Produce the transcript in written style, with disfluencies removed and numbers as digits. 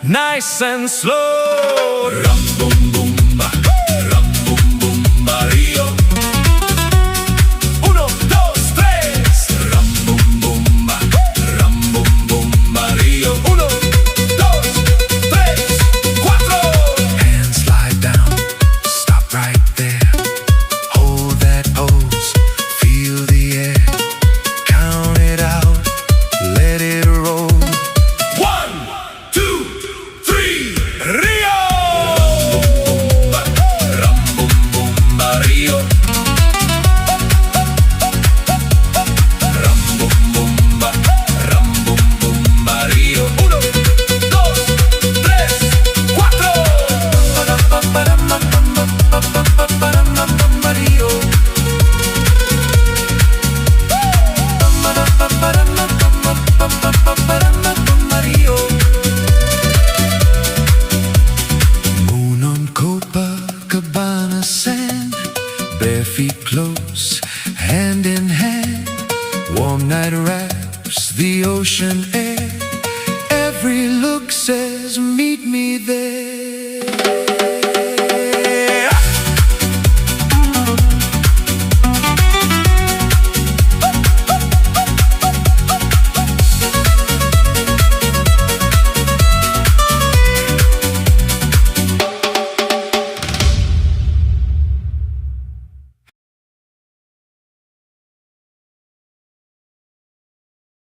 Nice and slow. Rhumbumbumba, rhumbumbumba, Rio. Uno, dos, tres. Rhumbumbumba, rhumbumbumba, Rio. Uno, dos, tres, cuatro. Hands slide down, stop right there. Hold that pose, feel the air. Count it out, let it roll. Bare feet close, hand in hand. Warm night wraps the ocean air. Every look says meet me there.